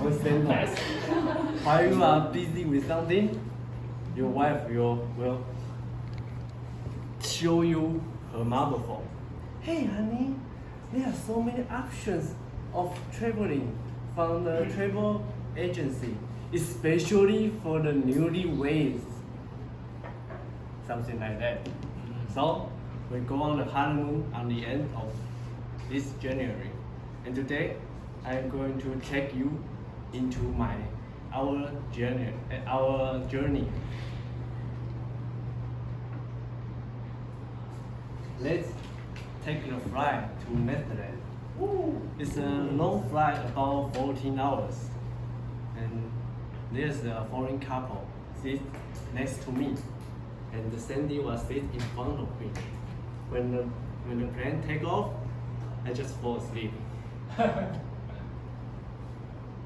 on standby. While you are busy with something, your wife will show you her mobile phone. Hey honey, there are so many options of traveling from the travel agency, especially for the newlyweds. Something like that. So we go on the honeymoon on the end of this January. And today I am going to take you into our journey. Let's take the flight to Netherlands. It's a long flight, about 14 hours. And there's a foreign couple sit next to me. And Sandy was sit in front of me. When the plane take off, I just fall asleep.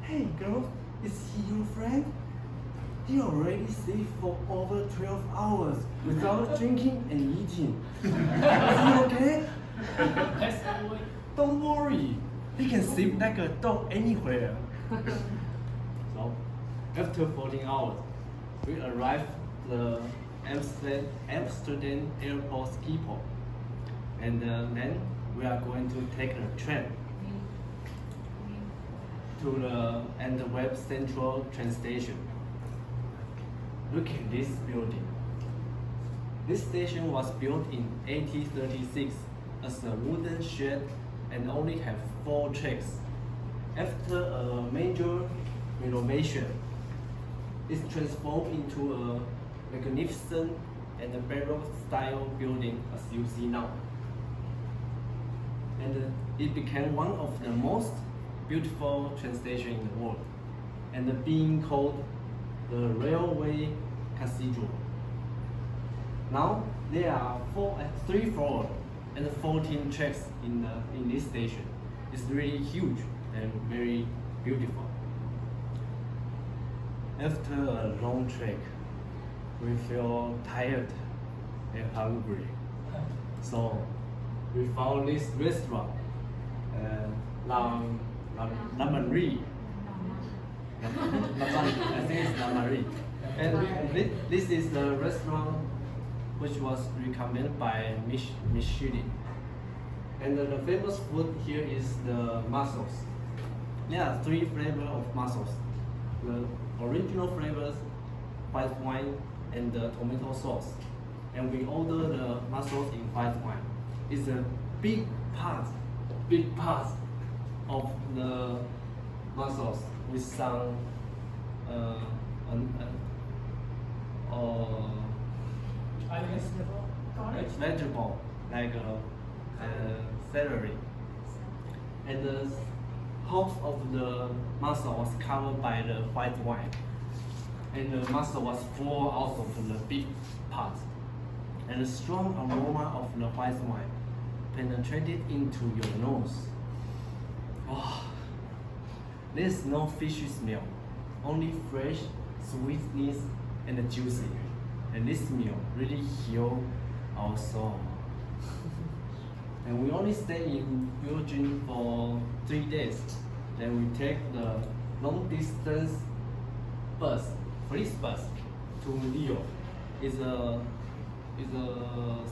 Hey girl, is he your friend? He already sleep for over 12 hours without drinking and eating. Is he okay? Don't worry, he can sleep like a dog anywhere. So, after 14 hours, we arrived the Amsterdam airport Schiphol, and then we are going to take a train to the Antwerp Central train station. Look at this building. This station was built in 1836 as a wooden shed and only have 4 tracks. After a major renovation, it's transformed into a magnificent and a Baroque style building as you see now. And it became one of the most beautiful train stations in the world, and being called the Railway Cathedral. Now there are 3 floors and 14 tracks in this station. It's really huge and very beautiful. After a long trek, we feel tired and hungry. So we found this restaurant, La Marie. I think it's La Marie. And this is the restaurant which was recommended by Michelin. And the famous food here is the mussels. There are 3 flavors of mussels. The original flavors, white wine, and the tomato sauce. And we order the mussels in white wine. It's a big part of the mussels with some vegetable like celery, and the half of the mussel was covered by the white wine, and the mussel was poured out of the big pot, and the strong aroma of the white wine penetrated into your nose. Oh, there's no fishy smell, only fresh sweetness and juicy. And this meal really healed our soul. And we only stay in Belgium for 3 days. Then we take the long distance police bus to Lyon. It's a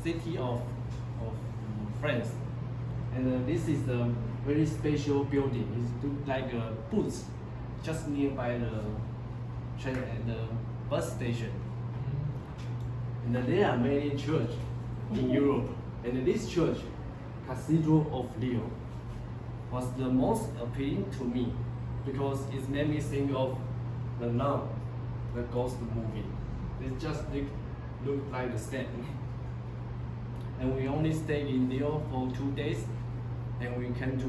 city of France. And this is a very special building. It looks like a booth just nearby the train and the bus station. And there are many churches in Europe, and this church, Cathedral of Lyon, was the most appealing to me because it made me think of the Nun, the ghost movie. It just look like the same. And we only stayed in Lyon for 2 days, and we came to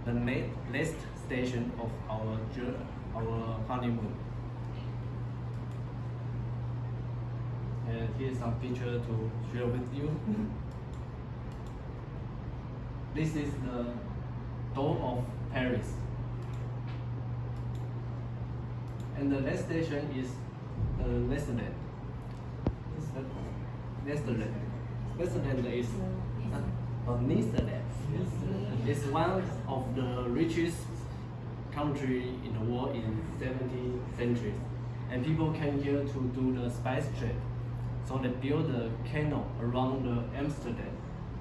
the next station of our honeymoon. And here's some picture to share with you. This is the Dome of Paris. And the next station is Netherlands. Netherlands is Netherlands. It's one of the richest country in the world in 17th century. And people came here to do the spice trade. So they built a canal around the Amsterdam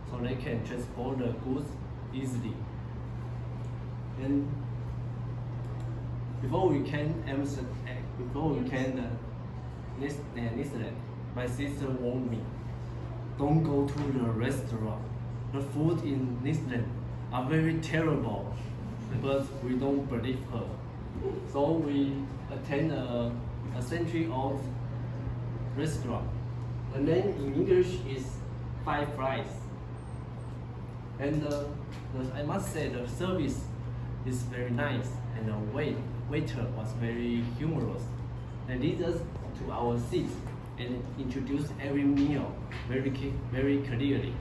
so they can transport the goods easily. And before we came Netherlands, my sister warned me, don't go to the restaurant. The food in Netherlands are very terrible, but we don't believe her. So we attend a century-old restaurant. The name in English is Five Fries. And I must say the service is very nice, and the waiter was very humorous. They lead us to our seats and introduce every meal very clearly.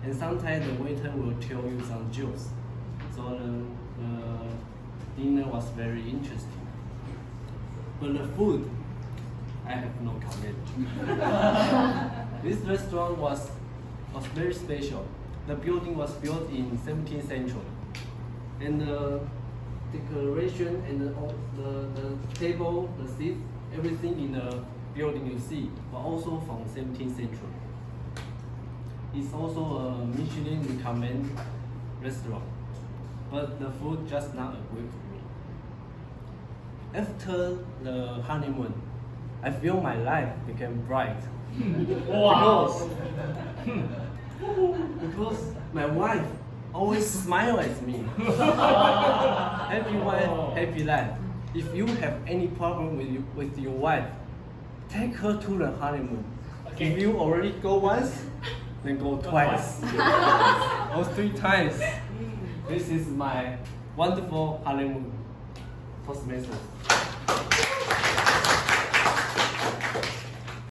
And sometimes the waiter will tell you some jokes. So the dinner was very interesting. But the food, I have no comment. This restaurant was very special. The building was built in 17th century. And the decoration and the table, the seats, everything in the building you see were also from 17th century. It's also a Michelin recommended restaurant, but the food just not agree with me. After the honeymoon, I feel my life became bright. Wow! Because my wife always smile at me. Happy wife, happy life. If you have any problem with your wife, take her to the honeymoon. Okay. If you already go once, then go twice. Or 3 times. This is my wonderful honeymoon. Toastmasters.